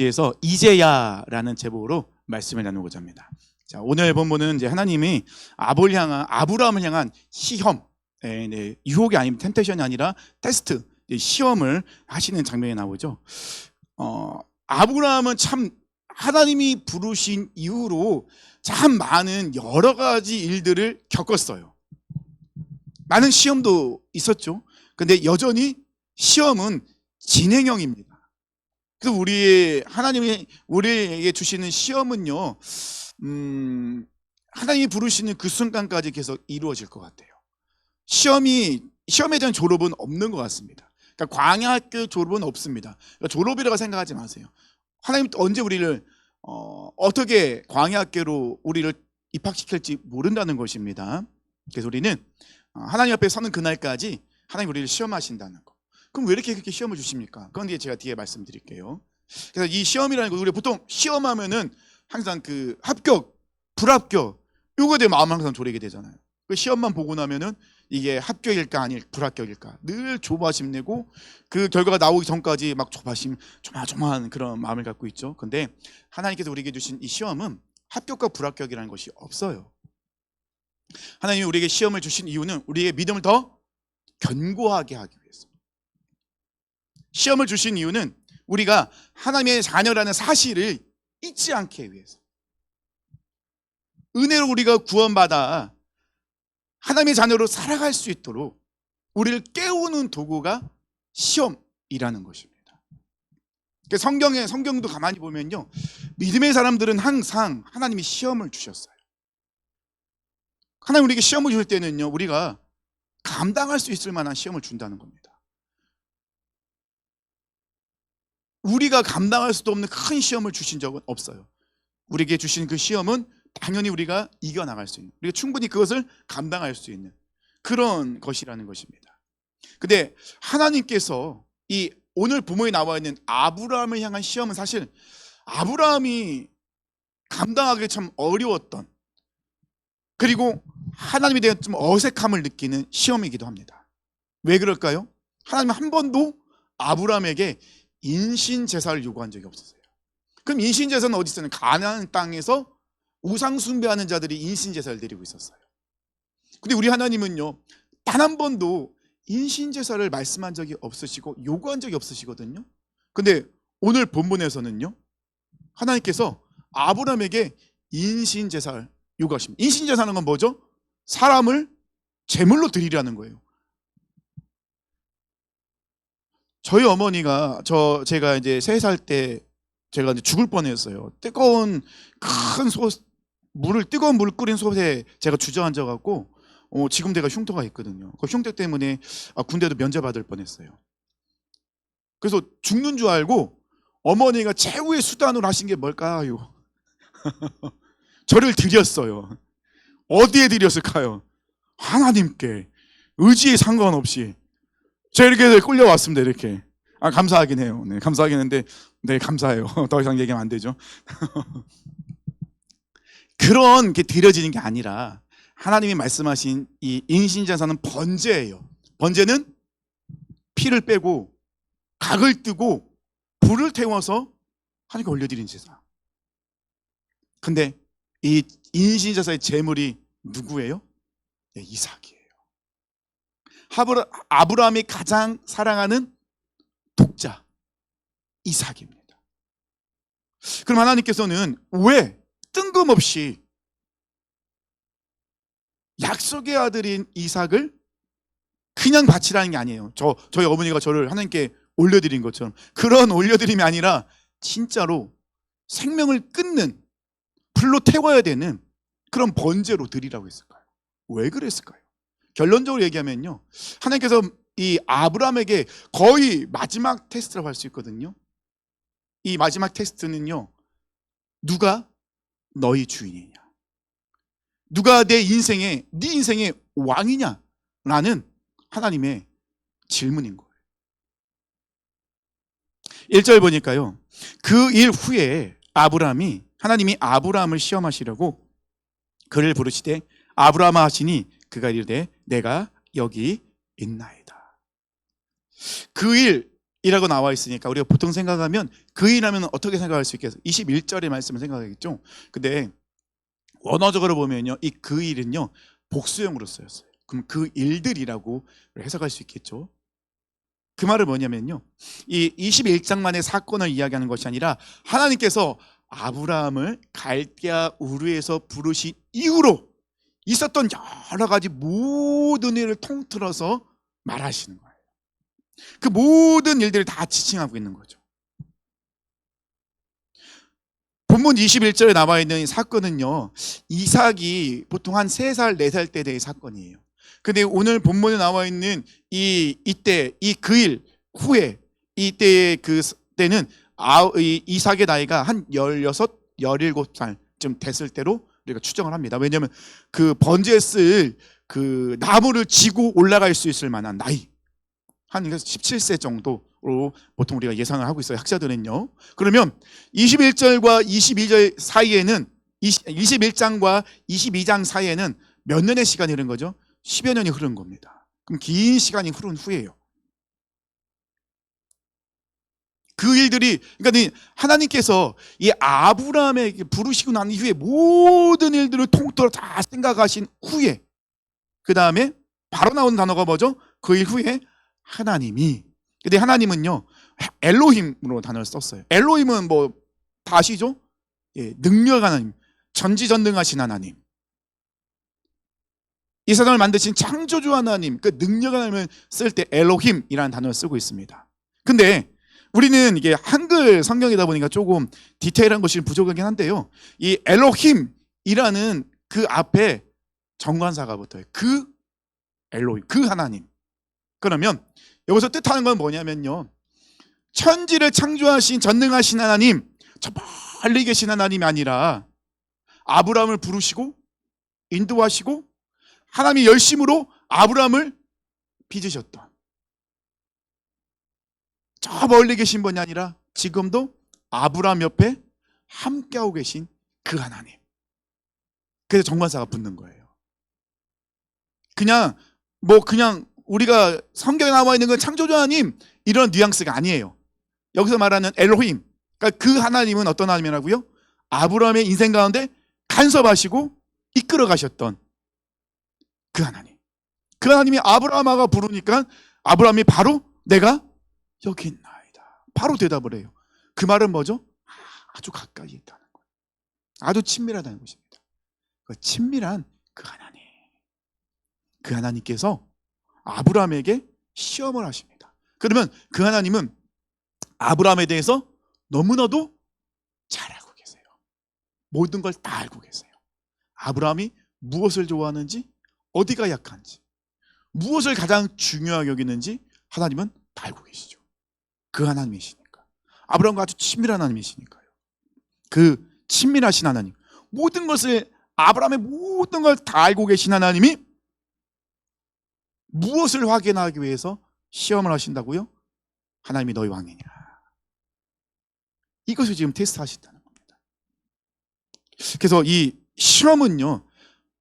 에서 이제야라는 제목으로 말씀을 나누고자 합니다. 자, 오늘 본문은 이제 하나님이 아브라함을 향한 시험, 유혹이 아니면 템테이션이 아니라 테스트, 시험을 하시는 장면이 나오죠. 아브라함은 참 하나님이 부르신 이후로 참 많은 여러 가지 일들을 겪었어요. 많은 시험도 있었죠. 근데 여전히 시험은 진행형입니다. 그래서 하나님이 우리에게 주시는 시험은요, 하나님이 부르시는 그 순간까지 계속 이루어질 것 같아요. 시험에 대한 졸업은 없는 것 같습니다. 그러니까 광야학교 졸업은 없습니다. 그러니까 졸업이라고 생각하지 마세요. 하나님 언제 우리를 어떻게 광야학교로 우리를 입학시킬지 모른다는 것입니다. 그래서 우리는 하나님 앞에 서는 그날까지 하나님 우리를 시험하신다는 거. 그럼 왜 이렇게 그렇게 시험을 주십니까? 그건 제가 뒤에 말씀드릴게요. 그래서 이 시험이라는 거, 우리 보통 시험하면은 항상 그 합격, 불합격, 요거에 대해 마음 항상 졸이게 되잖아요. 그 시험만 보고 나면은 이게 합격일까 아닐 불합격일까 늘 조바심 내고 그 결과가 나오기 전까지 막 조마조마한 그런 마음을 갖고 있죠. 근데 하나님께서 우리에게 주신 이 시험은 합격과 불합격이라는 것이 없어요. 하나님이 우리에게 시험을 주신 이유는 우리의 믿음을 더 견고하게 하기 위해서. 시험을 주신 이유는 우리가 하나님의 자녀라는 사실을 잊지 않게 위해서. 은혜로 우리가 구원받아 하나님의 자녀로 살아갈 수 있도록 우리를 깨우는 도구가 시험이라는 것입니다. 성경도 가만히 보면요, 믿음의 사람들은 항상 하나님이 시험을 주셨어요. 하나님 우리에게 시험을 줄 때는요, 우리가 감당할 수 있을 만한 시험을 준다는 겁니다. 우리가 감당할 수도 없는 큰 시험을 주신 적은 없어요. 우리에게 주신 그 시험은 당연히 우리가 이겨나갈 수 있는, 우리가 충분히 그것을 감당할 수 있는 그런 것이라는 것입니다. 근데 하나님께서 이 오늘 본문에 나와 있는 아브라함을 향한 시험은 사실 아브라함이 감당하기 참 어려웠던, 그리고 하나님에 대한 좀 어색함을 느끼는 시험이기도 합니다. 왜 그럴까요? 하나님은 한 번도 아브라함에게 인신제사를 요구한 적이 없었어요. 그럼 인신제사는 어디 있었나요? 가나안 땅에서 우상 숭배하는 자들이 인신제사를 드리고 있었어요. 근데 우리 하나님은요, 단 한 번도 인신제사를 말씀한 적이 없으시고 요구한 적이 없으시거든요. 근데 오늘 본문에서는요, 하나님께서 아브라함에게 인신제사를 요구하십니다. 인신제사는 건 뭐죠? 사람을 제물로 드리라는 거예요. 저희 어머니가 제가 이제 3살 때 제가 이제 죽을 뻔했어요. 뜨거운 물 끓인 솥에 제가 주저앉아 갖고 지금 제가 흉터가 있거든요. 그 흉터 때문에 군대도 면제받을 뻔했어요. 그래서 죽는 줄 알고 어머니가 최후의 수단으로 하신 게 뭘까요? 저를 드렸어요. 어디에 드렸을까요? 하나님께. 의지에 상관없이 제가 이렇게 끌려왔습니다. 이렇게. 감사하긴 해요. 네, 감사하긴 했는데, 네, 감사해요. 더 이상 얘기하면 안 되죠. 그런 게 드려지는 게 아니라 하나님이 말씀하신 이 인신제사는 번제예요. 번제는 피를 빼고 각을 뜨고 불을 태워서 하나님께 올려드린 제사. 근데 이 인신제사의 제물이 누구예요? 네, 이삭이에요. 아브라함이 가장 사랑하는 독자 이삭입니다. 그럼 하나님께서는 왜 뜬금없이 약속의 아들인 이삭을 그냥 바치라는 게 아니에요. 저희 어머니가 저를 하나님께 올려드린 것처럼 그런 올려드림이 아니라 진짜로 생명을 끊는, 불로 태워야 되는 그런 번제로 드리라고 했을까요? 왜 그랬을까요? 결론적으로 얘기하면요, 하나님께서 이 아브라함에게 거의 마지막 테스트라고 할 수 있거든요. 이 마지막 테스트는요, 누가 너희 주인이냐, 누가 네 인생의 왕이냐 라는 하나님의 질문인 거예요. 1절 보니까요, 그 일 후에 하나님이 아브라함을 시험하시려고 그를 부르시되 아브라함아 하시니 그가 이르되 내가 여기 있나이다. 그 일, 이라고 나와 있으니까 우리가 보통 생각하면 그 일하면 어떻게 생각할 수 있겠어요? 21절의 말씀을 생각하겠죠. 근데 원어적으로 보면요, 이 그 일은요 복수형으로 쓰였어요. 그럼 그 일들이라고 해석할 수 있겠죠. 그 말은 뭐냐면요, 이 21장만의 사건을 이야기하는 것이 아니라 하나님께서 아브라함을 갈대아 우르에서 부르신 이후로 있었던 여러 가지 모든 일을 통틀어서 말하시는 거예요. 그 모든 일들을 다 지칭하고 있는 거죠. 본문 21절에 나와 있는 이 사건은요, 이삭이 보통 한 3살, 4살 때 된 사건이에요. 근데 오늘 본문에 나와 있는 이때, 이 그 일 후에, 이때의 그 때는 이삭의 나이가 한 16, 17살쯤 됐을 때로 우리가 추정을 합니다. 왜냐하면 그 번제에 쓸 그 나무를 지고 올라갈 수 있을 만한 나이, 한 17세 정도로 보통 우리가 예상을 하고 있어요, 학자들은요. 그러면 21절과 22절 사이에는 21장과 22장 사이에는 몇 년의 시간이 흐른 거죠? 10여 년이 흐른 겁니다. 그럼 긴 시간이 흐른 후에요. 그 일들이, 그러니까 하나님께서 이 아브라함에게 부르시고 난 이후에 모든 일들을 통틀어 다 생각하신 후에, 그 다음에 바로 나온 단어가 뭐죠? 그 일 후에 하나님이, 근데 하나님은요 엘로힘으로 단어를 썼어요. 엘로힘은 뭐 다 아시죠? 예, 능력 하나님, 전지전능하신 하나님, 이 세상을 만드신 창조주 하나님, 그 능력 하나님을 쓸 때 엘로힘이라는 단어를 쓰고 있습니다. 근데 우리는 이게 한글 성경이다 보니까 조금 디테일한 것이 부족하긴 한데요, 이 엘로힘이라는 그 앞에 정관사가 붙어요. 그 엘로힘, 그 하나님. 그러면 여기서 뜻하는 건 뭐냐면요, 천지를 창조하신 전능하신 하나님, 저 멀리 계신 하나님이 아니라 아브라함을 부르시고 인도하시고 하나님이 열심으로 아브라함을 빚으셨던, 저 멀리 계신 분이 아니라 지금도 아브라함 옆에 함께하고 계신 그 하나님. 그래서 정관사가 붙는 거예요. 그냥 우리가 성경에 나와 있는 건 창조주 하나님 이런 뉘앙스가 아니에요. 여기서 말하는 엘로힘, 그러니까 그 하나님은 어떤 하나님이라고요? 아브라함의 인생 가운데 간섭하시고 이끌어 가셨던 그 하나님. 그 하나님이 아브라함아가 부르니까 아브라함이 바로 내가 여기 있나이다, 바로 대답을 해요. 그 말은 뭐죠? 아주 가까이 있다는 거예요. 아주 친밀하다는 것입니다. 그 친밀한 그 하나님, 그 하나님께서 아브라함에게 시험을 하십니다. 그러면 그 하나님은 아브라함에 대해서 너무나도 잘 알고 계세요. 모든 걸 다 알고 계세요. 아브라함이 무엇을 좋아하는지, 어디가 약한지, 무엇을 가장 중요하게 여기는지 하나님은 다 알고 계시죠. 그 하나님이시니까, 아브라함과 아주 친밀한 하나님이시니까요. 그 친밀하신 하나님, 모든 것을, 아브라함의 모든 걸 다 알고 계신 하나님이 무엇을 확인하기 위해서 시험을 하신다고요? 하나님이 너희 왕이냐, 이것을 지금 테스트 하신다는 겁니다. 그래서 이 시험은요,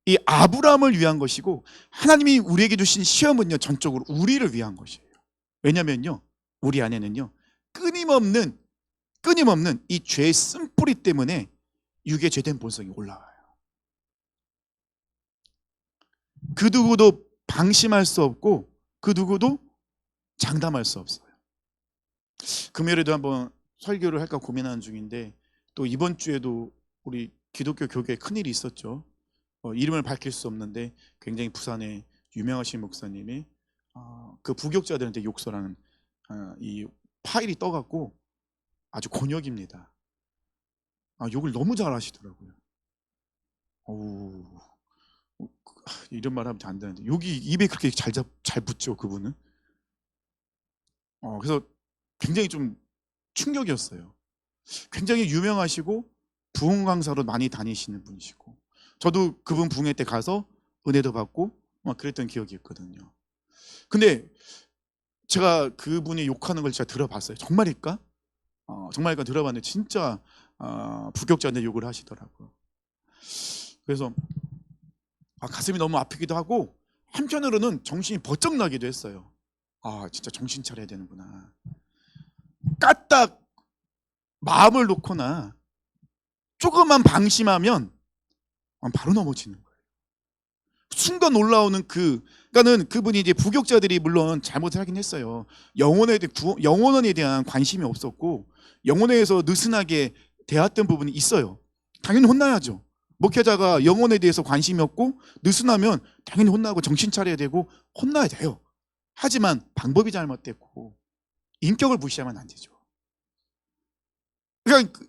이 아브라함을 위한 것이고, 하나님이 우리에게 주신 시험은요 전적으로 우리를 위한 것이에요. 왜냐면요, 우리 안에는요 끊임없는 이 죄의 쓴뿌리 때문에 육의 죄된 본성이 올라와요. 그 누구도 방심할 수 없고 그 누구도 장담할 수 없어요. 금요일에도 한번 설교를 할까 고민하는 중인데, 또 이번 주에도 우리 기독교 교계에 큰일이 있었죠. 이름을 밝힐 수 없는데 굉장히 부산에 유명하신 목사님이 그 부격자들한테 욕설하는 이 파일이 떠갖고 아주 곤욕입니다. 욕을 너무 잘하시더라고요. 이런 말 하면 안 되는데 욕이 입에 그렇게 잘 붙죠, 그분은. 그래서 굉장히 좀 충격이었어요. 굉장히 유명하시고 부흥 강사로 많이 다니시는 분이시고, 저도 그분 부흥회 때 가서 은혜도 받고 막 그랬던 기억이 있거든요. 근데 제가 그분이 욕하는 걸 진짜 들어봤어요. 정말일까? 정말일까 들어봤는데 진짜 부격자한테 욕을 하시더라고요. 그래서 가슴이 너무 아프기도 하고 한편으로는 정신이 번쩍 나기도 했어요. 진짜 정신 차려야 되는구나. 까딱 마음을 놓거나 조금만 방심하면 바로 넘어지는 거예요. 순간 올라오는 그러니까는 그분이 이제 부교육자들이 물론 잘못을 하긴 했어요. 영혼에 대한 관심이 없었고 영혼에 대해서 느슨하게 대했던 부분이 있어요. 당연히 혼나야죠. 목회자가 영혼에 대해서 관심이 없고 느슨하면 당연히 혼나고 정신 차려야 되고 혼나야 돼요. 하지만 방법이 잘못됐고 인격을 무시하면 안 되죠. 그러니까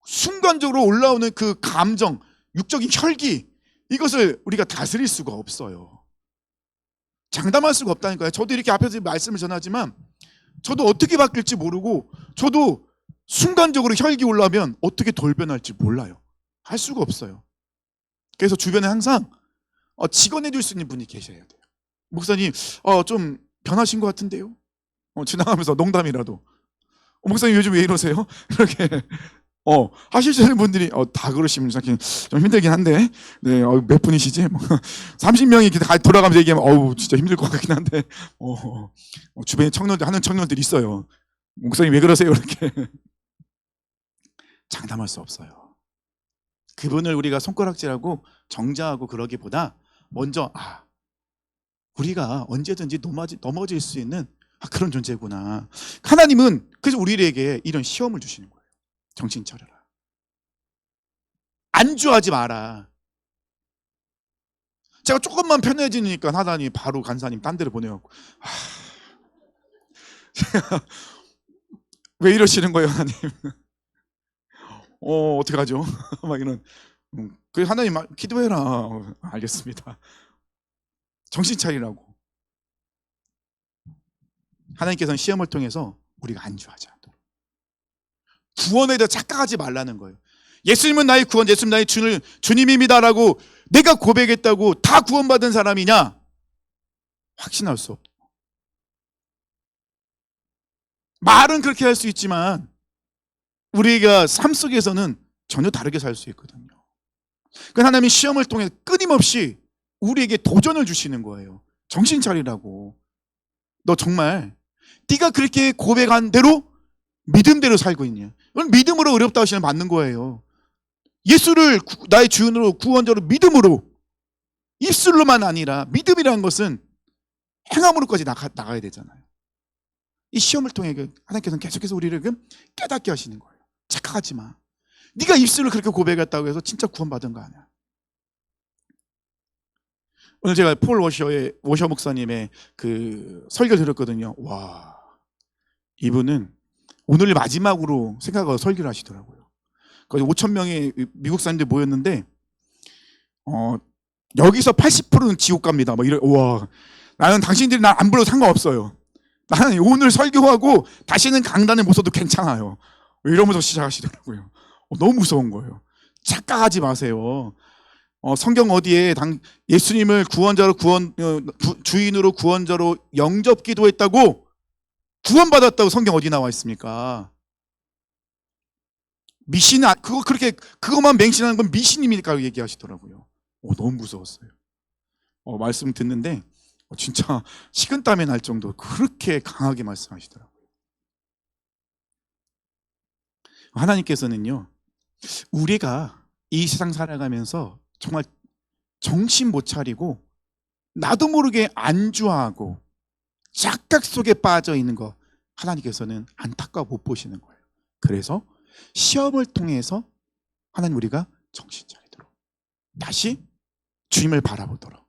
순간적으로 올라오는 그 감정, 육적인 혈기, 이것을 우리가 다스릴 수가 없어요. 장담할 수가 없다니까요. 저도 이렇게 앞에서 말씀을 전하지만 저도 어떻게 바뀔지 모르고 저도 순간적으로 혈기 올라오면 어떻게 돌변할지 몰라요. 할 수가 없어요. 그래서 주변에 항상 직원해 줄 수 있는 분이 계셔야 돼요. 목사님 좀 변하신 것 같은데요? 지나가면서 농담이라도 목사님 요즘 왜 이러세요? 이렇게 하시는 분들이 다 그러시면 좀 힘들긴 한데 네, 몇 분이시지? 30명이 이렇게 돌아가면서 얘기하면 진짜 힘들 것 같긴 한데 주변에 하는 청년들이 있어요. 목사님 왜 그러세요? 이렇게 장담할 수 없어요. 그분을 우리가 손가락질하고 정죄하고 그러기보다 먼저 우리가 언제든지 넘어질 수 있는 그런 존재구나. 하나님은 그래서 우리에게 이런 시험을 주시는 거예요. 정신 차려라. 안주하지 마라. 제가 조금만 편해지니까 하나님 바로 간사님 딴 데로 보내갖고 왜 이러시는 거예요, 하나님? 어떡하죠? 막 이런. 그래서 하나님 기도해라. 알겠습니다. 정신 차리라고. 하나님께서는 시험을 통해서 우리가 안주하지 않도록 구원에 대해 착각하지 말라는 거예요. 예수님은 나의 구원, 예수님 나의 주님입니다라고 내가 고백했다고 다 구원받은 사람이냐? 확신할 수 없고 말은 그렇게 할 수 있지만 우리가 삶 속에서는 전혀 다르게 살 수 있거든요. 그 하나님이 시험을 통해 끊임없이 우리에게 도전을 주시는 거예요. 정신 차리라고. 너 정말 네가 그렇게 고백한 대로 믿음대로 살고 있냐? 그건 믿음으로 어렵다 하시면 받는 거예요. 예수를 나의 주인으로 구원자로 믿음으로 입술로만 아니라 믿음이라는 것은 행함으로까지 나가야 되잖아요. 이 시험을 통해 하나님께서는 계속해서 우리를 깨닫게 하시는 거예요. 착각하지 마. 네가 입술로 그렇게 고백했다고 해서 진짜 구원받은 거 아니야. 오늘 제가 폴 워셔 목사님의 그 설교를 들었거든요. 와, 이분은 오늘 마지막으로 생각하고 설교를 하시더라고요. 거의 5,000명의 미국 사람들이 모였는데 여기서 80%는 지옥 갑니다. 와, 나는 당신들이 날 안 불러도 상관없어요. 나는 오늘 설교하고 다시는 강단에 못 서도 괜찮아요. 이러면서 시작하시더라고요. 너무 무서운 거예요. 착각하지 마세요. 성경 어디에 예수님을 구원자로 주인으로 구원자로 영접 기도했다고 구원받았다고 성경 어디 나와 있습니까? 미신 그것만 맹신하는 건 미신입니까? 얘기하시더라고요. 너무 무서웠어요. 말씀 듣는데 진짜 식은땀이 날 정도로 그렇게 강하게 말씀하시더라고요. 하나님께서는요, 우리가 이 세상 살아가면서 정말 정신 못 차리고 나도 모르게 안주하고 착각 속에 빠져 있는 거 하나님께서는 안타까워 못 보시는 거예요. 그래서 시험을 통해서 하나님 우리가 정신 차리도록 다시 주님을 바라보도록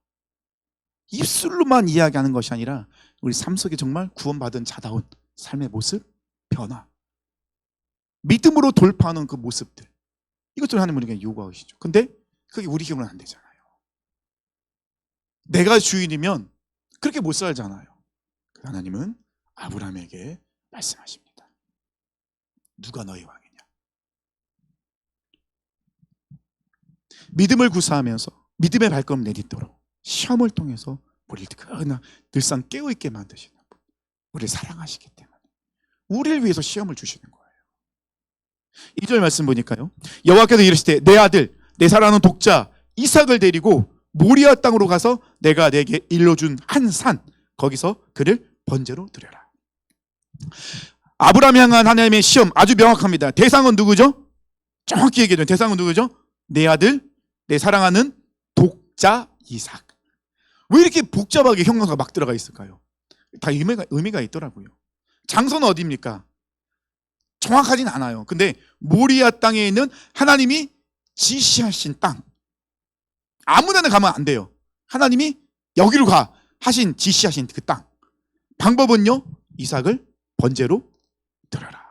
입술로만 이야기하는 것이 아니라 우리 삶 속에 정말 구원받은 자다운 삶의 모습, 변화, 믿음으로 돌파하는 그 모습들, 이것들을 하나님 우리에게 요구하시죠. 근데 그게 우리 힘으로는 안 되잖아요. 내가 주인이면 그렇게 못 살잖아요. 하나님은 아브라함에게 말씀하십니다. 누가 너희 왕이냐? 믿음을 구사하면서 믿음의 발걸음 내딛도록 시험을 통해서 우리를 늘상 깨어있게 만드시는 분, 우리를 사랑하시기 때문에 우리를 위해서 시험을 주시는 거예요. 2절 말씀 보니까요, 여호와께서 이르시되 내 아들 내 사랑하는 독자 이삭을 데리고 모리아 땅으로 가서 내가 내게 일러준 한 산 거기서 그를 번제로 드려라. 아브라함 향한 하나님의 시험 아주 명확합니다. 대상은 누구죠? 정확히 얘기해요. 대상은 누구죠? 내 아들, 내 사랑하는 독자 이삭. 왜 이렇게 복잡하게 형용사가 막 들어가 있을까요? 다 의미가 있더라고요. 장소는 어디입니까? 정확하진 않아요. 근데 모리아 땅에 있는 하나님이 지시하신 땅. 아무 데나 가면 안 돼요. 하나님이 여기로 가 하신 지시하신 그 땅. 방법은요, 이삭을 번제로 드려라.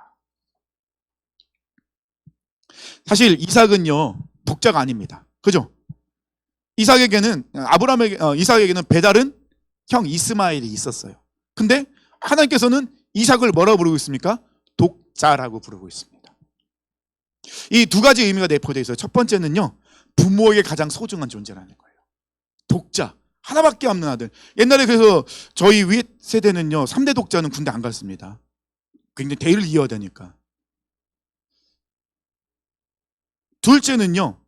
사실 이삭은요 독자가 아닙니다. 그죠? 이삭에게는 배다른 형 이스마엘이 있었어요. 근데 하나님께서는 이삭을 뭐라고 부르고 있습니까? 독자라고 부르고 있습니다. 이 두 가지 의미가 내포되어 있어요. 첫 번째는요, 부모에게 가장 소중한 존재라는 거예요. 독자, 하나밖에 없는 아들. 옛날에 그래서 저희 위 세대는요 3대 독자는 군대 안 갔습니다. 굉장히 대를 이어야 되니까. 둘째는요,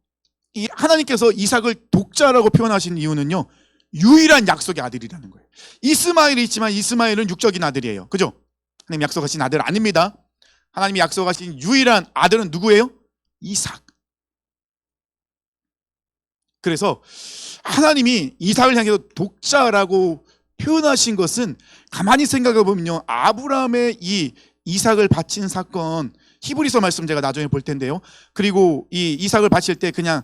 이 하나님께서 이삭을 독자라고 표현하신 이유는요, 유일한 약속의 아들이라는 거예요. 이스마엘이 있지만 이스마엘은 육적인 아들이에요. 그죠? 하나님 약속하신 아들 아닙니다. 하나님이 약속하신 유일한 아들은 누구예요? 이삭. 그래서 하나님이 이삭을 향해서 독자라고 표현하신 것은 가만히 생각해 보면요, 아브라함의 이 이삭을 바친 사건, 히브리서 말씀 제가 나중에 볼 텐데요. 그리고 이 이삭을 바칠 때 그냥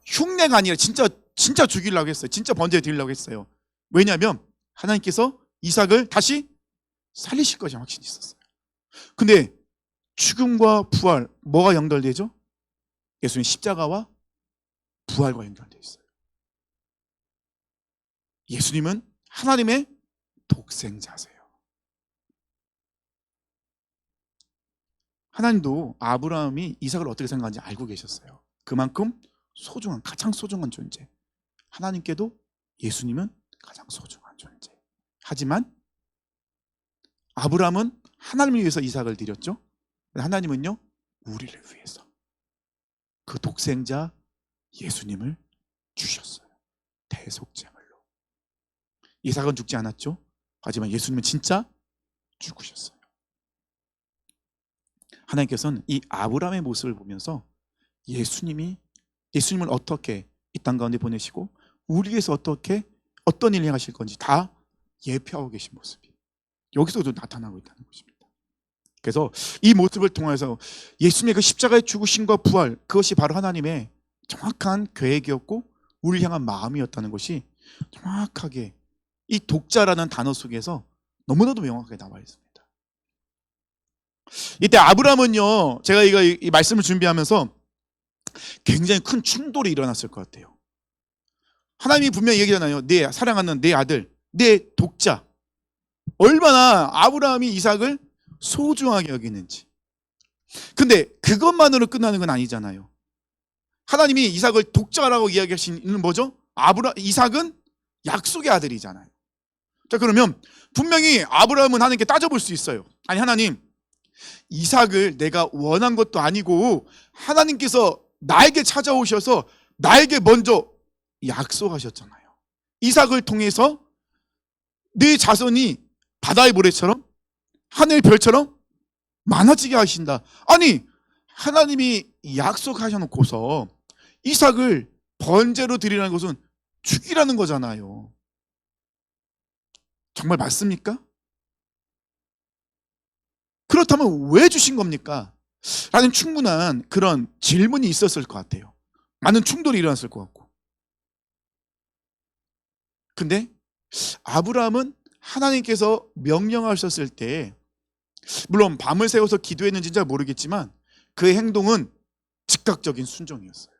흉내가 아니라 진짜 죽이려고 했어요. 진짜 번제 드리려고 했어요. 왜냐하면 하나님께서 이삭을 다시 살리실 것이 확신이 있었어요. 근데 죽음과 부활, 뭐가 연결되죠? 예수님 십자가와 부활과 연결되어 있어요. 예수님은 하나님의 독생자세요. 하나님도 아브라함이 이삭을 어떻게 생각하는지 알고 계셨어요. 그만큼 소중한, 가장 소중한 존재. 하나님께도 예수님은 가장 소중한 존재. 하지만 아브라함은 하나님을 위해서 이삭을 드렸죠. 하나님은요, 우리를 위해서 그 독생자 예수님을 주셨어요. 대속제물로. 이삭은 죽지 않았죠. 하지만 예수님은 진짜 죽으셨어요. 하나님께서는 이 아브라함의 모습을 보면서 예수님을 어떻게 이 땅 가운데 보내시고 우리 위해서 어떤 일을 행하실 건지 다 예표하고 계신 모습이 여기서도 나타나고 있다는 것입니다. 그래서 이 모습을 통해서 예수님의 그 십자가의 죽으심과 부활, 그것이 바로 하나님의 정확한 계획이었고 우리를 향한 마음이었다는 것이 정확하게 이 독자라는 단어 속에서 너무나도 명확하게 나와 있습니다. 이때 아브라함은요, 제가 이 말씀을 준비하면서 굉장히 큰 충돌이 일어났을 것 같아요. 하나님이 분명히 얘기하잖아요. 내 사랑하는 내 아들, 내 독자. 얼마나 아브라함이 이삭을 소중하게 여기는지. 근데 그것만으로 끝나는 건 아니잖아요. 하나님이 이삭을 독자라고 이야기하신 이유는 뭐죠? 이삭은 약속의 아들이잖아요. 자, 그러면 분명히 아브라함은 하나님께 따져볼 수 있어요. 아니, 하나님, 이삭을 내가 원한 것도 아니고 하나님께서 나에게 찾아오셔서 나에게 먼저 약속하셨잖아요. 이삭을 통해서 네 자손이 바다의 모래처럼 하늘 별처럼 많아지게 하신다. 아니, 하나님이 약속하셔놓고서 이삭을 번제로 드리라는 것은 죽이라는 거잖아요. 정말 맞습니까? 그렇다면 왜 주신 겁니까? 라는 충분한 그런 질문이 있었을 것 같아요. 많은 충돌이 일어났을 것 같고. 근데 아브라함은 하나님께서 명령하셨을 때 물론 밤을 새워서 기도했는지는 잘 모르겠지만 그의 행동은 즉각적인 순종이었어요.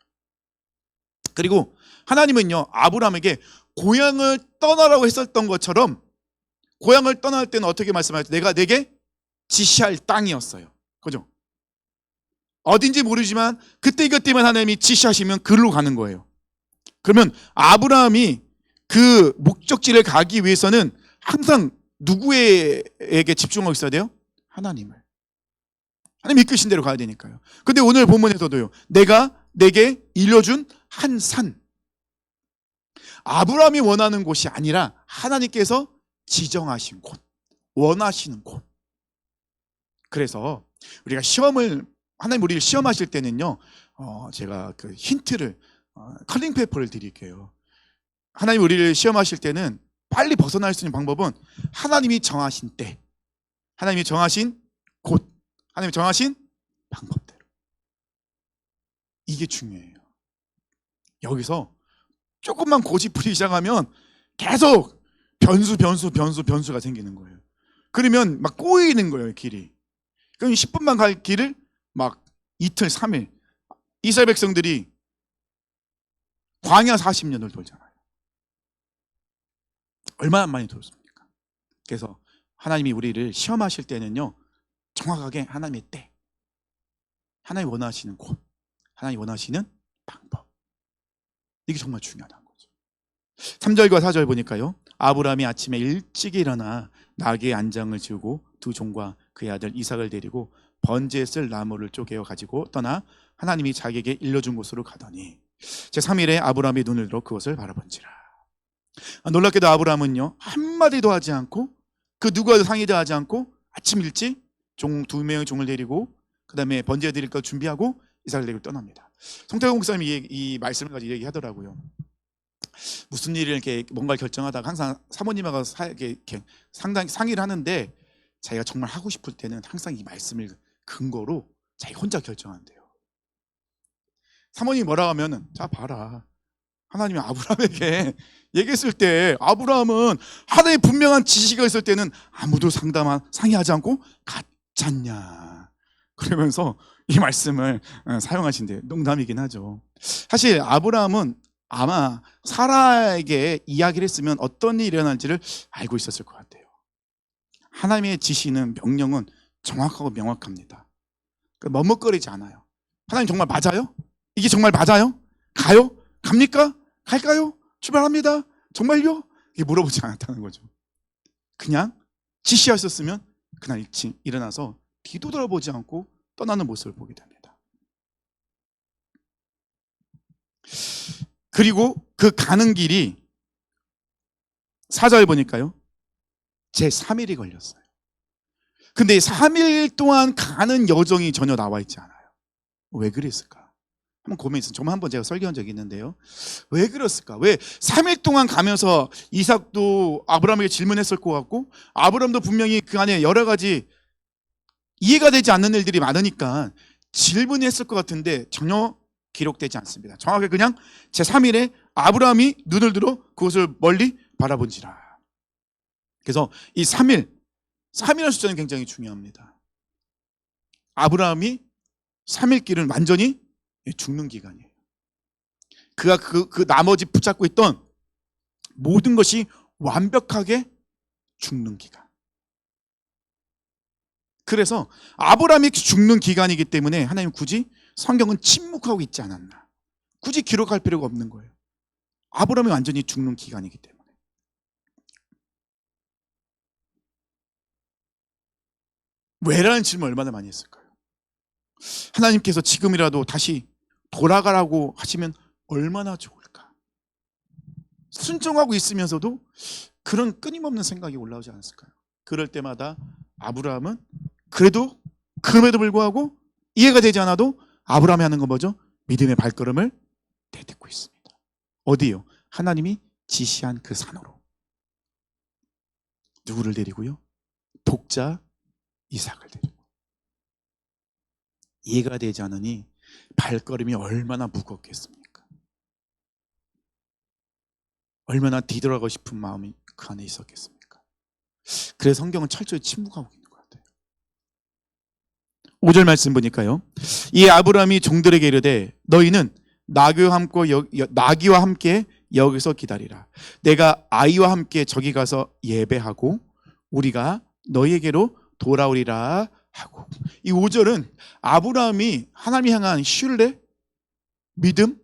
그리고 하나님은요, 아브라함에게 고향을 떠나라고 했었던 것처럼 고향을 떠날 때는 어떻게 말씀하셨죠? 내가 내게 지시할 땅이었어요. 그죠? 어딘지 모르지만 그때만 하나님이 지시하시면 그리로 가는 거예요. 그러면 아브라함이 그 목적지를 가기 위해서는 항상 누구에게 집중하고 있어야 돼요? 하나님을. 하나님 이끄신 대로 가야 되니까요. 근데 오늘 본문에서도요, 내가 내게 일러준 한 산, 아브라함이 원하는 곳이 아니라 하나님께서 지정하신 곳, 원하시는 곳. 그래서 우리가 시험을, 하나님 우리를 시험하실 때는요, 제가 그 힌트를, 컬링 페이퍼를 드릴게요. 하나님 우리를 시험하실 때는 빨리 벗어날 수 있는 방법은 하나님이 정하신 때, 하나님이 정하신 곳, 하나님이 정하신 방법대로. 이게 중요해요. 여기서 조금만 고집부리기 시작하면 계속 변수가 생기는 거예요. 그러면 막 꼬이는 거예요, 길이. 그럼 10분만 갈 길을 막 이틀, 3일. 이스라엘 백성들이 광야 40년을 돌잖아요. 얼마나 많이 돌습니까? 그래서 하나님이 우리를 시험하실 때는요, 정확하게 하나님의 때, 하나님이 원하시는 곳, 하나님이 원하시는 방법, 이게 정말 중요하다는 거죠. 3절과 4절 보니까요, 아브라함이 아침에 일찍 일어나 나귀의 안장을 지우고 두 종과 그의 아들 이삭을 데리고 번제에 쓸 나무를 쪼개어 가지고 떠나 하나님이 자기에게 일러준 곳으로 가더니 제3일에 아브라함이 눈을 들어 그것을 바라본지라. 놀랍게도 아브라함은요, 한마디도 하지 않고 그 누구와도 상의도 하지 않고 아침 일찍 두 명의 종을 데리고 그 다음에 번제에 드릴 걸 준비하고 이삭을 데리고 떠납니다. 송태경 목사님이 이 말씀을 가지고 얘기하더라고요. 무슨 일을 이렇게 뭔가를 결정하다가 항상 사모님하고 이렇게 상당히 상의를 하는데 자기가 정말 하고 싶을 때는 항상 이 말씀을 근거로 자기 혼자 결정한대요. 사모님이 뭐라고 하면은, 자 봐라, 하나님이 아브라함에게 얘기했을 때 아브라함은 하나님의 분명한 지시가 있을 때는 아무도 상의하지 않고 갔잖냐, 그러면서 이 말씀을 사용하신대요. 농담이긴 하죠. 사실 아브라함은 아마 사라에게 이야기를 했으면 어떤 일이 일어날지를 알고 있었을 것 같아요. 하나님의 지시는, 명령은 정확하고 명확합니다. 머뭇거리지 않아요. 하나님 정말 맞아요? 이게 정말 맞아요? 가요? 갑니까? 갈까요? 출발합니다. 정말요? 이게 물어보지 않았다는 거죠. 그냥 지시하셨으면 그날 일찍 일어나서 뒤도 돌아보지 않고 떠나는 모습을 보게 됩니다. 그리고 그 가는 길이 4절 보니까요, 제 3일이 걸렸어요. 근데 3일 동안 가는 여정이 전혀 나와 있지 않아요. 왜 그랬을까? 한번 고민했어요. 정말 한번 제가 설교한 적이 있는데요, 왜 그랬을까? 왜 3일 동안 가면서 이삭도 아브라함에게 질문했을 것 같고 아브라함도 분명히 그 안에 여러 가지 이해가 되지 않는 일들이 많으니까 질문했을 것 같은데 전혀 기록되지 않습니다. 정확하게 그냥 제3일에 아브라함이 눈을 들어 그것을 멀리 바라본지라. 그래서 이 3일이라는 숫자는 굉장히 중요합니다. 아브라함이 3일 길은 완전히 죽는 기간이에요. 그가 그 나머지 붙잡고 있던 모든 것이 완벽하게 죽는 기간. 그래서 아브라함이 죽는 기간이기 때문에 하나님 굳이 성경은 침묵하고 있지 않았나, 굳이 기록할 필요가 없는 거예요. 아브라함이 완전히 죽는 기간이기 때문에. 왜라는 질문 얼마나 많이 했을까요? 하나님께서 지금이라도 다시 돌아가라고 하시면 얼마나 좋을까? 순종하고 있으면서도 그런 끊임없는 생각이 올라오지 않았을까요? 그럴 때마다 아브라함은 그럼에도 불구하고 이해가 되지 않아도 아브라함이 하는 건 뭐죠? 믿음의 발걸음을 내딛고 있습니다. 어디요? 하나님이 지시한 그 산으로. 누구를 데리고요? 독자 이삭을 데리고. 이해가 되지 않으니 발걸음이 얼마나 무겁겠습니까? 얼마나 뒤돌아가고 싶은 마음이 그 안에 있었겠습니까? 그래서 성경은 철저히 침묵하고 있는 것 같아요. 5절 말씀 보니까요, 이 아브라함이 종들에게 이르되 너희는 나귀와 함께 여기서 기다리라. 내가 아이와 함께 저기 가서 예배하고 우리가 너희에게로 돌아오리라 하고. 이 5절은 아브라함이 하나님을 향한 신뢰, 믿음,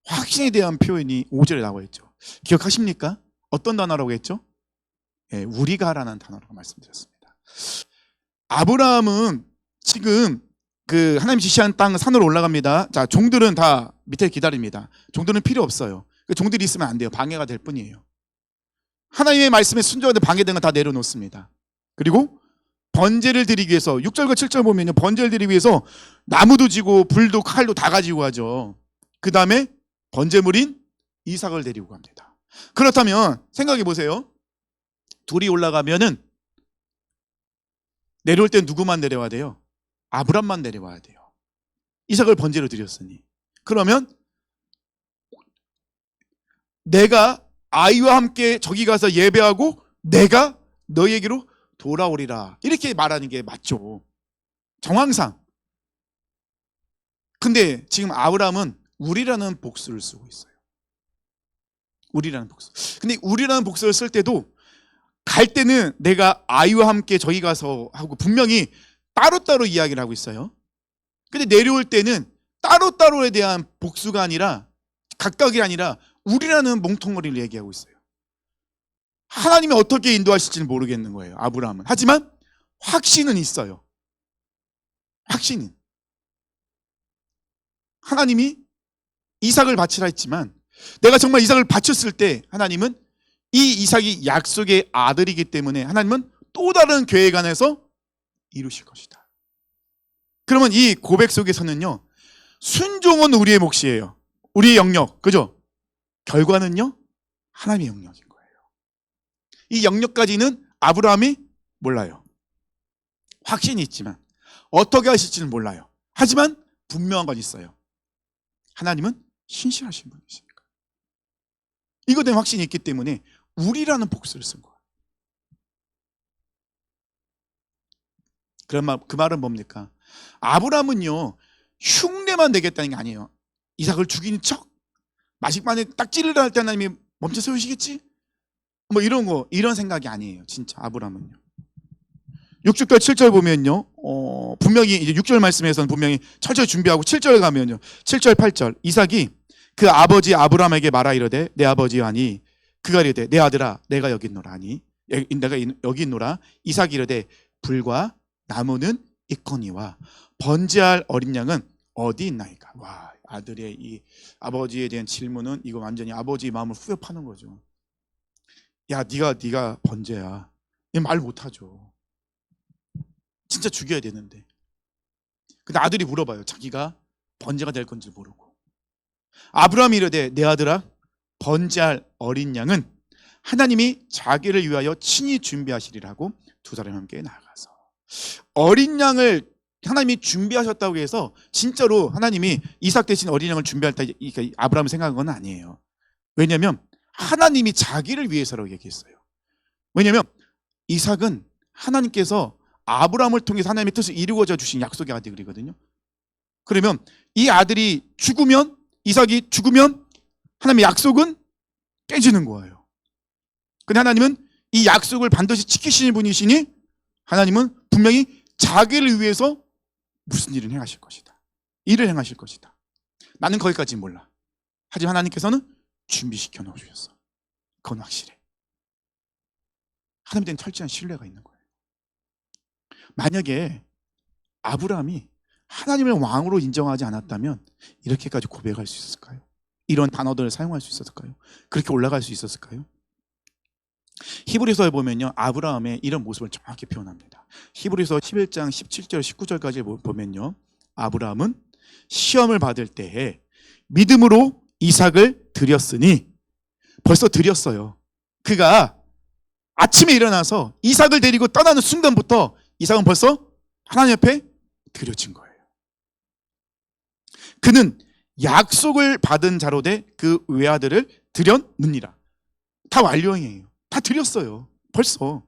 확신에 대한 표현이 5절에 나와 있죠. 기억하십니까? 어떤 단어라고 했죠? 우리가라는 단어라고 말씀드렸습니다. 아브라함은 지금 그 하나님 지시한 땅 산으로 올라갑니다. 자, 종들은 다 밑에 기다립니다. 종들은 필요 없어요. 종들이 있으면 안 돼요. 방해가 될 뿐이에요. 하나님의 말씀에 순종하는데 방해되는 건 다 내려놓습니다. 그리고 번제를 드리기 위해서 6절과 7절 보면요, 번제를 드리기 위해서 나무도 지고 불도 칼도 다 가지고 가죠. 그 다음에 번제물인 이삭을 데리고 갑니다. 그렇다면 생각해 보세요. 둘이 올라가면은 내려올 때 누구만 내려와야 돼요? 아브람만 내려와야 돼요. 이삭을 번제로 드렸으니. 그러면 내가 아이와 함께 저기 가서 예배하고 내가 너에게로 돌아오리라, 이렇게 말하는 게 맞죠, 정황상. 근데 지금 아브람은 우리라는 복수를 쓰고 있어요. 우리라는 복수. 근데 우리라는 복수를 쓸 때도 갈 때는 내가 아이와 함께 저기 가서 하고 분명히 따로따로 이야기를 하고 있어요. 근데 내려올 때는 따로따로에 대한 복수가 아니라, 각각이 아니라 우리라는 몽통거리를 얘기하고 있어요. 하나님이 어떻게 인도하실지는 모르겠는 거예요, 아브라함은. 하지만 확신은 있어요. 확신은. 하나님이 이삭을 바치라 했지만 내가 정말 이삭을 바쳤을 때 하나님은 이 이삭이 약속의 아들이기 때문에 하나님은 또 다른 계획 안에서 이루실 것이다. 그러면 이 고백 속에서는요, 순종은 우리의 몫이에요. 우리의 영역, 그죠? 결과는요, 하나님의 영역인 거예요. 이 영역까지는 아브라함이 몰라요. 확신이 있지만 어떻게 하실지는 몰라요. 하지만 분명한 건 있어요. 하나님은 신실하신 분이시니까. 이거에 대한 확신이 있기 때문에 우리라는 복수를 쓴 거예요. 그 말은 뭡니까? 아브라함은요, 흉내만 내겠다는 게 아니에요. 이삭을 죽이는 척, 마식만에 딱 찌르려 할 때 하나님이 멈춰 세우시겠지? 뭐 이런 생각이 아니에요. 진짜 아브라함은요. 6절 7절 보면요, 분명히 이제 6절 말씀에서는 분명히 철저히 준비하고 7절 가면요, 7절 8절 이삭이 그 아버지 아브라함에게 말하 이르되 내 아버지여 하니 그가 이르되 내 아들아 내가 여기 있노라 하니 내가 여기 있노라. 이삭이 이르되 불과 나무는 있거니와 번제할 어린 양은 어디 있나이까. 와, 아들의 이 아버지에 대한 질문은 이거 완전히 아버지의 마음을 후벼 파는 거죠. 야, 네가 번제야. 말 못하죠. 진짜 죽여야 되는데. 근데 아들이 물어봐요. 자기가 번제가 될 건지 모르고. 아브라함이 이르되 내 아들아 번제할 어린 양은 하나님이 자기를 위하여 친히 준비하시리라고 두 사람이 함께 나가서 어린 양을 하나님이 준비하셨다고 해서 진짜로 하나님이 이삭 대신 어린 양을 준비할 때 아브라함이 생각한 건 아니에요. 왜냐하면 하나님이 자기를 위해서라고 얘기했어요. 왜냐하면 이삭은 하나님께서 아브라함을 통해서 하나님의 뜻을 이루어져 주신 약속의 아들이거든요. 그러면 이 아들이 죽으면, 이삭이 죽으면 하나님의 약속은 깨지는 거예요. 근데 하나님은 이 약속을 반드시 지키시는 분이시니 하나님은 분명히 자기를 위해서 무슨 일을 행하실 것이다. 일을 행하실 것이다. 나는 거기까지 몰라. 하지만 하나님께서는 준비시켜 놓으셨어. 그건 확실해. 하나님에 대한 철저한 신뢰가 있는 거예요. 만약에 아브라함이 하나님을 왕으로 인정하지 않았다면 이렇게까지 고백할 수 있었을까요? 이런 단어들을 사용할 수 있었을까요? 그렇게 올라갈 수 있었을까요? 히브리서에 보면요, 아브라함의 이런 모습을 정확히 표현합니다. 히브리서 11장 17절 19절까지 보면요, 아브라함은 시험을 받을 때에 믿음으로 이삭을 드렸으니, 벌써 드렸어요. 그가 아침에 일어나서 이삭을 데리고 떠나는 순간부터 이삭은 벌써 하나님 앞에 드려진 거예요. 그는 약속을 받은 자로 돼 그 외아들을 드렸느니라. 다 완료형이에요. 다 드렸어요. 벌써.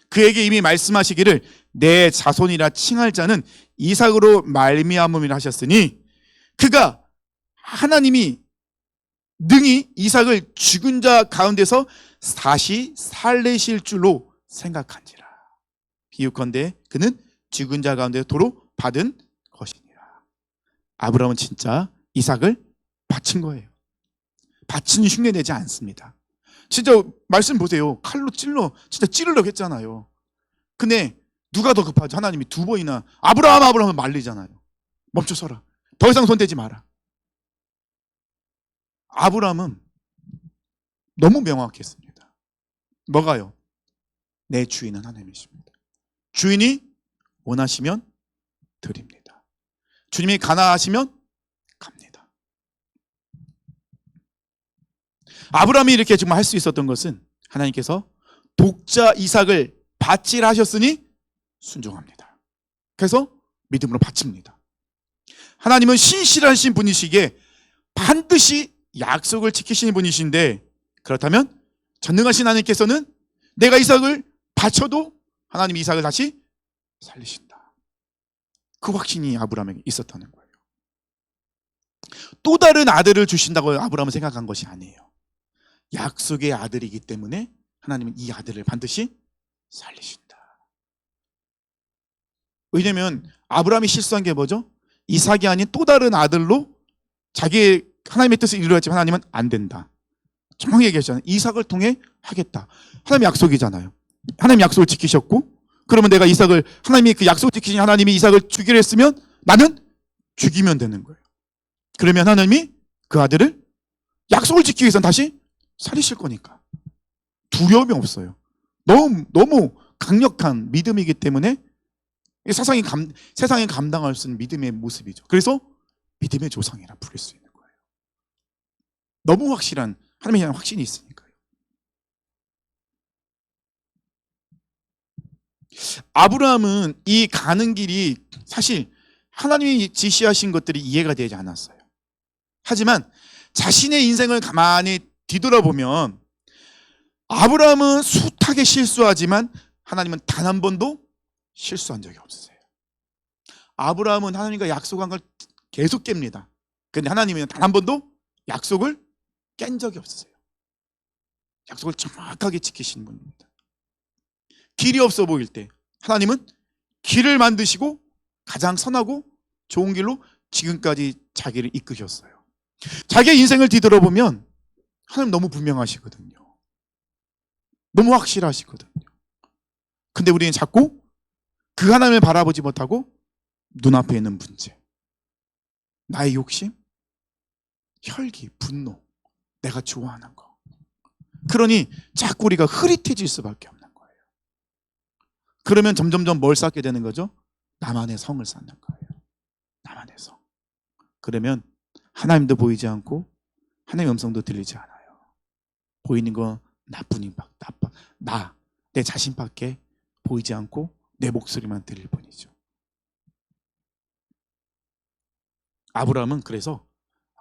그에게 이미 말씀하시기를 내 자손이라 칭할 자는 이삭으로 말미암음이라 하셨으니, 그가 하나님이 능히 이삭을 죽은 자 가운데서 다시 살리실 줄로 생각한지라. 비유컨대 그는 죽은 자 가운데 도로 받은 것이니라. 아브라함은 진짜 이삭을 바친 거예요. 바치니 흉내내지 않습니다. 진짜 말씀 보세요. 칼로 진짜 찌르려고 했잖아요. 근데 누가 더 급하죠? 하나님이 두 번이나 아브라함을 말리잖아요. 멈춰서라. 더 이상 손대지 마라. 아브라함은 너무 명확했습니다. 뭐가요? 내 주인은 하나님이십니다. 주인이 원하시면 드립니다. 주님이 가나하시면 갑니다. 아브라함이 이렇게 정말 할 수 있었던 것은 하나님께서 독자 이삭을 바치라 하셨으니 순종합니다. 그래서 믿음으로 바칩니다. 하나님은 신실하신 분이시기에 반드시 약속을 지키시는 분이신데, 그렇다면 전능하신 하나님께서는 내가 이삭을 바쳐도 하나님 이삭을 다시 살리신다. 그 확신이 아브라함에게 있었다는 거예요. 또 다른 아들을 주신다고 아브라함은 생각한 것이 아니에요. 약속의 아들이기 때문에 하나님은 이 아들을 반드시 살리신다. 왜냐하면 아브라함이 실수한 게 뭐죠? 이삭이 아닌 또 다른 아들로 자기의 하나님의 뜻을 이루었지만 하나님은 안 된다. 정확히 얘기하잖아요. 이삭을 통해 하겠다. 하나님의 약속이잖아요. 하나님 약속을 지키셨고, 그러면 내가 이삭을, 하나님이 그 약속을 지키신 하나님이 이삭을 주기로 했으면 나는 죽이면 되는 거예요. 그러면 하나님이 그 아들을 약속을 지키기 위해서는 다시 살리실 거니까 두려움이 없어요. 너무 강력한 믿음이기 때문에 세상에 감당할 수 있는 믿음의 모습이죠. 그래서 믿음의 조상이라 부를 수 있는 거예요. 너무 확실한 하나님에 대한 확신이 있으니까요. 아브라함은 이 가는 길이 사실 하나님이 지시하신 것들이 이해가 되지 않았어요. 하지만 자신의 인생을 가만히 뒤돌아보면 아브라함은 숱하게 실수하지만 하나님은 단 한 번도 실수한 적이 없으세요. 아브라함은 하나님과 약속한 걸 계속 깹니다. 그런데 하나님은 단 한 번도 약속을 깬 적이 없으세요. 약속을 정확하게 지키시는 분입니다. 길이 없어 보일 때 하나님은 길을 만드시고 가장 선하고 좋은 길로 지금까지 자기를 이끄셨어요. 자기의 인생을 뒤돌아보면 하나님 너무 분명하시거든요. 너무 확실하시거든요. 근데 우리는 자꾸 그 하나님을 바라보지 못하고 눈앞에 있는 문제, 나의 욕심, 혈기, 분노, 내가 좋아하는 거. 그러니 자꾸 우리가 흐릿해질 수밖에 없는 거예요. 그러면 점점점 뭘 쌓게 되는 거죠? 나만의 성을 쌓는 거예요. 나만의 성. 그러면 하나님도 보이지 않고 하나님의 음성도 들리지 않아요. 보이는 거 내 자신밖에 보이지 않고 내 목소리만 들릴 뿐이죠. 아브라함은 그래서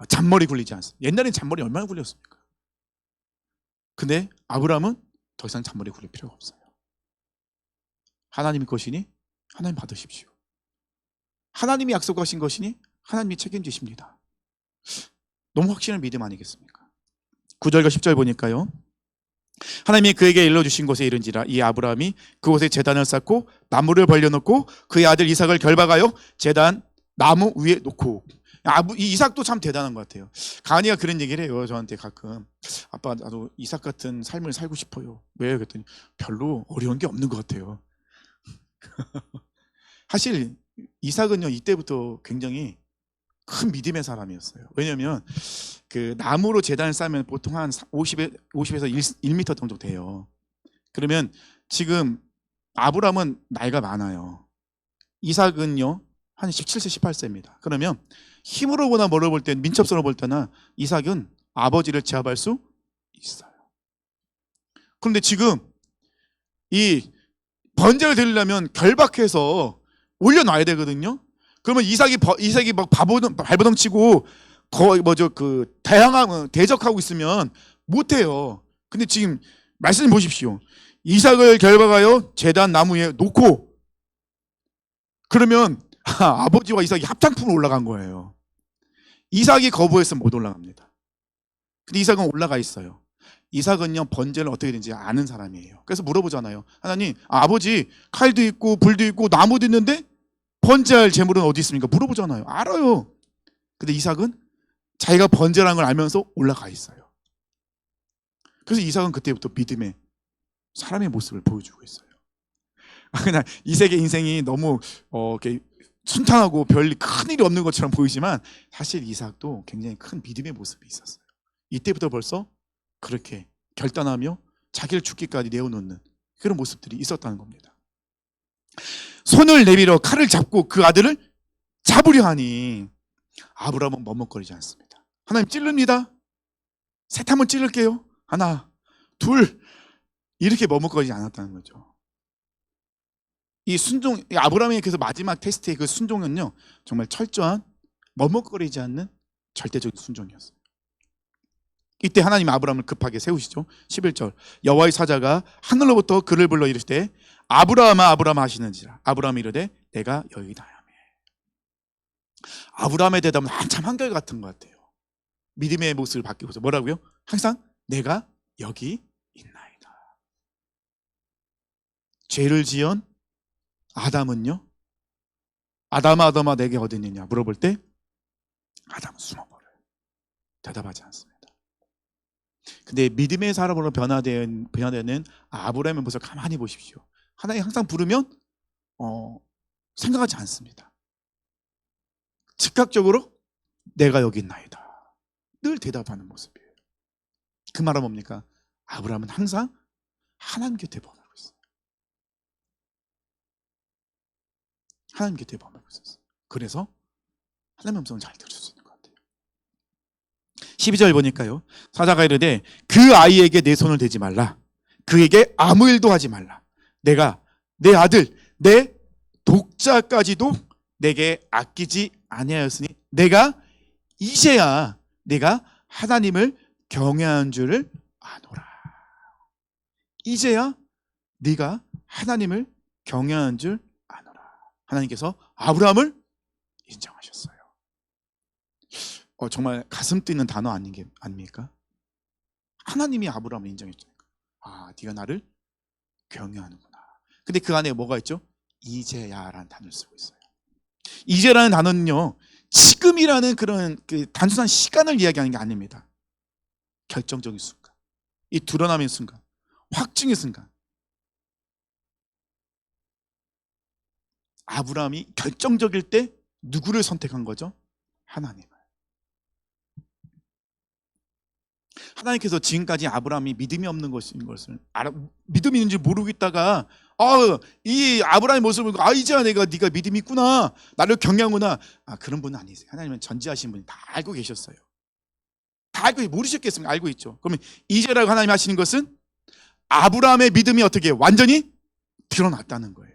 잔머리 굴리지 않습니다. 옛날엔 잔머리 얼마나 굴렸습니까? 근데 아브라함은 더 이상 잔머리 굴릴 필요가 없어요. 하나님의 것이니 하나님 받으십시오. 하나님이 약속하신 것이니 하나님이 책임지십니다. 너무 확실한 믿음 아니겠습니까? 9절과 10절 보니까요, 하나님이 그에게 일러주신 곳에 이른지라 이 아브라함이 그곳에 제단을 쌓고 나무를 벌려놓고 그의 아들 이삭을 결박하여 제단 나무 위에 놓고. 이 이삭도 참 대단한 것 같아요. 가은이가 그런 얘기를 해요. 저한테 가끔. 아빠, 나도 이삭 같은 삶을 살고 싶어요. 왜요? 그랬더니 별로 어려운 게 없는 것 같아요. 사실 이삭은요, 이때부터 굉장히 큰 믿음의 사람이었어요. 왜냐하면 그 나무로 제단을 쌓으면 보통 한 50에서 1m 정도 돼요. 그러면 지금 아브라함은 나이가 많아요. 이삭은요 한 17세 18세입니다. 그러면 힘으로 보나 뭐로 볼 때, 민첩성으로 볼 때나 이삭은 아버지를 제압할 수 있어요. 그런데 지금 이 번제를 드리려면 결박해서 올려놔야 되거든요. 그러면 이삭이 막 발버둥 치고 거의 대적하고 있으면 못해요. 근데 지금 말씀 보십시오. 이삭을 결박하여 제단 나무에 놓고, 그러면 아버지와 이삭이 합창품으로 올라간 거예요. 이삭이 거부해서 못 올라갑니다. 근데 이삭은 올라가 있어요. 이삭은요 번제를 어떻게 되는지 아는 사람이에요. 그래서 물어보잖아요. 하나님, 아버지 칼도 있고 불도 있고 나무도 있는데 번제할 재물은 어디 있습니까? 물어보잖아요. 알아요. 근데 이삭은 자기가 번제라는 걸 알면서 올라가 있어요. 그래서 이삭은 그때부터 믿음의 사람의 모습을 보여주고 있어요. 그냥 이삭의 인생이 너무 이렇게 순탄하고 별 큰일이 없는 것처럼 보이지만 사실 이삭도 굉장히 큰 믿음의 모습이 있었어요. 이때부터 벌써 그렇게 결단하며 자기를 죽기까지 내어놓는 그런 모습들이 있었다는 겁니다. 손을 내밀어 칼을 잡고 그 아들을 잡으려 하니 아브라함은 머뭇거리지 않습니다. 하나님 찌릅니다. 셋 한번 찌를게요. 하나, 둘, 이렇게 머뭇거리지 않았다는 거죠. 이 순종, 아브라함의 그래서 마지막 테스트의 그 순종은요, 정말 철저한 머뭇거리지 않는 절대적인 순종이었어요. 이때 하나님 아브라함을 급하게 세우시죠. 11절 여호와의 사자가 하늘로부터 그를 불러 이르시되 아브라함아 아브라함 하시는지라. 아브라함이 이르되 내가 여기다 하며. 아브라함의 대답은 한참 한결같은 것 같아요. 믿음의 모습을 바뀌고서 뭐라고요? 항상 내가 여기 있나이다. 죄를 지은 아담은요, 아담아 아담아 내게 어디 있느냐 물어볼 때 아담은 숨어버려요. 대답하지 않습니다. 근데 믿음의 사람으로 변화되는 아브라함의 모습을 가만히 보십시오. 하나님 항상 부르면 생각하지 않습니다. 즉각적으로 내가 여기 있나이다 늘 대답하는 모습이에요. 그 말은 뭡니까? 아브라함은 항상 하나님 곁에 머물고 있어요. 하나님 곁에 머물고 있었어요. 그래서 하나님의 음성을 잘 들을 수 있는 것 같아요. 12절 보니까요, 사자가 이르되 그 아이에게 내 손을 대지 말라. 그에게 아무 일도 하지 말라. 내가 내 아들 내 독자까지도 내게 아끼지 아니하였으니 내가 이제야 내가 하나님을 경외한 줄을 아노라. 이제야 네가 하나님을 경외한 줄 아노라. 하나님께서 아브라함을 인정하셨어요. 정말 가슴 뛰는 단어 아닙니까? 하나님이 아브라함을 인정했잖아요. 아, 네가 나를 경외하는구나. 근데 그 안에 뭐가 있죠? 이제야라는 단어를 쓰고 있어요. 이제라는 단어는요, 지금이라는 그런 그 단순한 시간을 이야기하는 게 아닙니다. 결정적인 순간, 이 드러남의 순간, 확증의 순간. 아브라함이 결정적일 때 누구를 선택한 거죠? 하나님을. 하나님께서 지금까지 아브라함이 믿음이 없는 것을 믿음이 있는지 모르고 있다가 이 아브라함의 모습을 보고 이제야 내가 네가 믿음이 있구나, 나를 경외하구나, 그런 분은 아니세요. 하나님은 전지하신 분이 다 알고 계셨어요. 다 알고 모르셨겠습니까? 알고 있죠. 그러면 이제라고 하나님이 하시는 것은 아브라함의 믿음이 어떻게 완전히 드러났다는 거예요.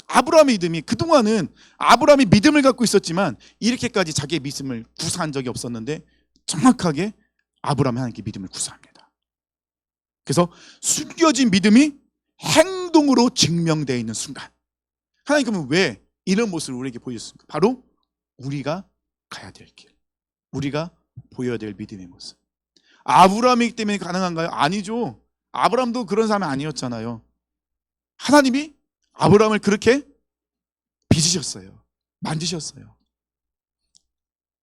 아브라함의 믿음이, 그동안은 아브라함이 믿음을 갖고 있었지만 이렇게까지 자기의 믿음을 구사한 적이 없었는데 정확하게 아브라함이 하나님께 믿음을 구사합니다. 그래서 숨겨진 믿음이 행동으로 증명되어 있는 순간, 하나님 그러면 왜 이런 모습을 우리에게 보여줬습니까? 바로 우리가 가야 될 길, 우리가 보여야 될 믿음의 모습. 아브라함이기 때문에 가능한가요? 아니죠. 아브라함도 그런 사람이 아니었잖아요. 하나님이 아브라함을 그렇게 빚으셨어요. 만드셨어요.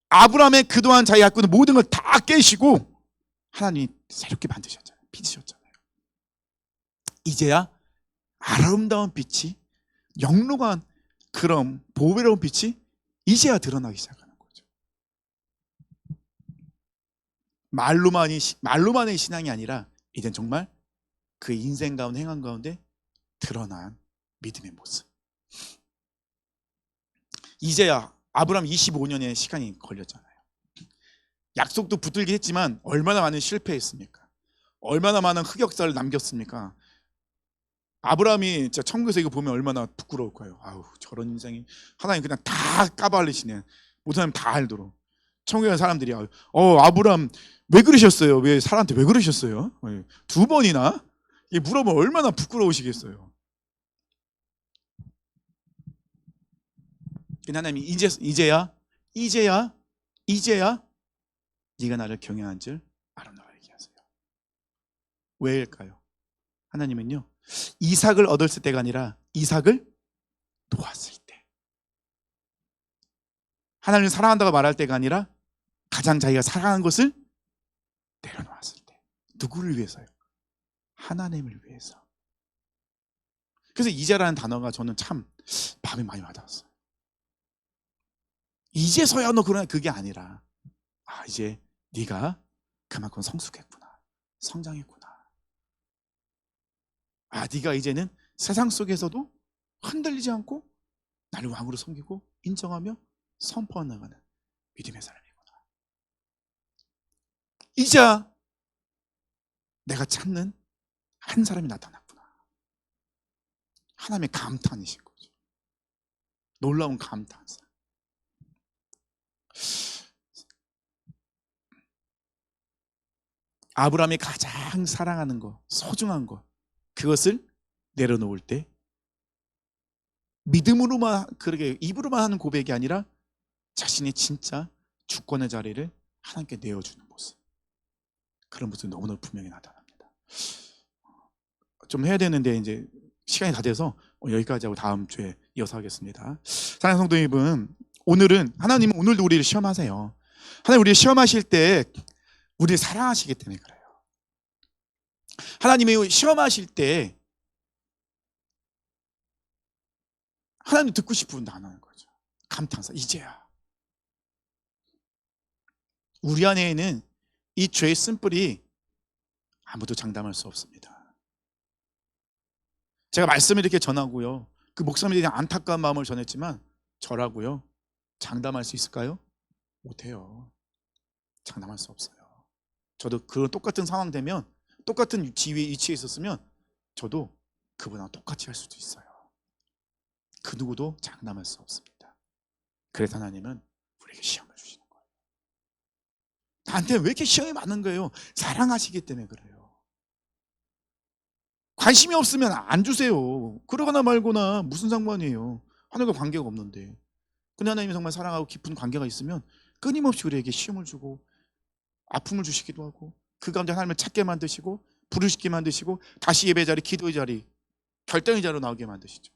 아브라함의 그동안 자기 갖고 있는 모든 걸 다 깨시고 하나님이 새롭게 만드셨잖아요. 빚으셨잖아요. 이제야 아름다운 빛이, 영롱한 그런 보배로운 빛이 이제야 드러나기 시작하는 거죠. 말로만의 신앙이 아니라 이젠 정말 그 인생 가운데, 행한 가운데 드러난 믿음의 모습. 이제야 아브라함 25년의 시간이 걸렸잖아요. 약속도 붙들긴 했지만 얼마나 많은 실패했습니까? 얼마나 많은 흑역사를 남겼습니까? 아브라함이 진짜 천국에서 이거 보면 얼마나 부끄러울까요? 아우, 저런 인생이, 하나님 그냥 다 까발리시네. 못하면 다 알도록. 천국에 사람들이 아브라함 왜 그러셨어요? 왜 사람한테 왜 그러셨어요? 두 번이나? 물어보면 얼마나 부끄러우시겠어요. 하나님이 이제야 네가 나를 경외한 줄 알아노라 얘기하세요. 왜일까요? 하나님은요, 이삭을 얻었을 때가 아니라 이삭을 놓았을 때, 하나님을 사랑한다고 말할 때가 아니라 가장 자기가 사랑하는 것을 내려놓았을 때. 누구를 위해서요? 하나님을 위해서. 그래서 이제라는 단어가 저는 참 마음에 많이 와닿았어요. 이제서야 너 그러나, 그게 아니라 이제 네가 그만큼 성숙했구나, 성장했구나. 네가 이제는 세상 속에서도 흔들리지 않고 나를 왕으로 섬기고 인정하며 선포해 나가는 믿음의 사람이구나. 이제 내가 찾는 한 사람이 나타났구나. 하나님의 감탄이신 거죠. 놀라운 감탄. 아브라함이 가장 사랑하는 것, 소중한 것, 그것을 내려놓을 때 믿음으로만, 그렇게 입으로만 하는 고백이 아니라 자신이 진짜 주권의 자리를 하나님께 내어주는 모습, 그런 모습이 너무너무 분명히 나타납니다. 좀 해야 되는데 이제 시간이 다 돼서 여기까지 하고 다음 주에 이어서 하겠습니다. 사랑하는 성도 여러분, 오늘은 하나님은 오늘도 우리를 시험하세요. 하나님 우리를 시험하실 때 우리를 사랑하시기 때문에 그래요. 하나님이 시험하실 때 하나님 듣고 싶은 단어인 거죠. 감탄사. 이제야. 우리 안에는 이 죄의 쓴뿌리 아무도 장담할 수 없습니다. 제가 말씀을 이렇게 전하고요, 그 목사님에 대한 안타까운 마음을 전했지만 저라고요 장담할 수 있을까요? 못해요. 장담할 수 없어요. 저도 그런 똑같은 상황 되면, 똑같은 지위에 위치해 있었으면 저도 그분하고 똑같이 할 수도 있어요. 그 누구도 장담할 수 없습니다. 그래서 하나님은 우리에게 시험을 주시는 거예요. 나한테 왜 이렇게 시험이 많은 거예요? 사랑하시기 때문에 그래요. 관심이 없으면 안 주세요. 그러거나 말거나 무슨 상관이에요. 하나님과 관계가 없는데. 근데 하나님이 정말 사랑하고 깊은 관계가 있으면 끊임없이 우리에게 시험을 주고 아픔을 주시기도 하고, 그 가운데 하나님을 찾게 만드시고 부르시게 만드시고 다시 예배 자리, 기도의 자리, 결단의 자리로 나오게 만드시죠.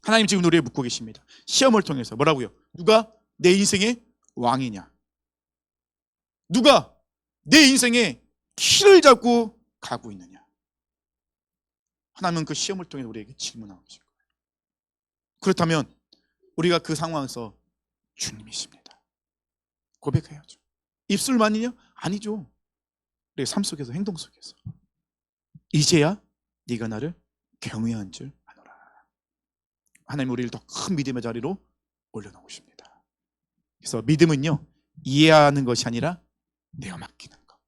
하나님 지금 우리에 묻고 계십니다. 시험을 통해서 뭐라고요? 누가 내 인생의 왕이냐? 누가 내 인생의 키를 잡고 가고 있느냐? 하나님은 그 시험을 통해 우리에게 질문하고 계신 거예요. 그렇다면 우리가 그 상황에서 주님이십니다, 고백해야죠. 입술만이냐? 아니죠. 우리 삶 속에서, 행동 속에서 이제야 네가 나를 경외한 줄 아노라. 하나님 우리를 더 큰 믿음의 자리로 올려놓으십니다. 그래서 믿음은요, 이해하는 것이 아니라 내어 맡기는 것.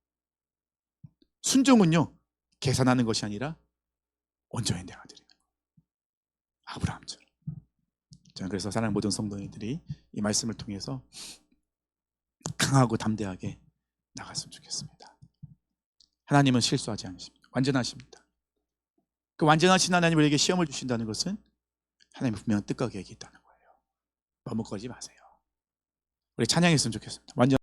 순종은요, 계산하는 것이 아니라 온전히 내가 드리는 것. 아브라함처럼. 저는 그래서 사랑하는 모든 성도님들이 이 말씀을 통해서 강하고 담대하게 나갔으면 좋겠습니다. 하나님은 실수하지 않으십니다. 완전하십니다. 그 완전하신 하나님 우리에게 시험을 주신다는 것은 하나님의 분명한 뜻과 계획이 있다는 거예요. 머뭇거리지 마세요. 우리 찬양했으면 좋겠습니다. 완전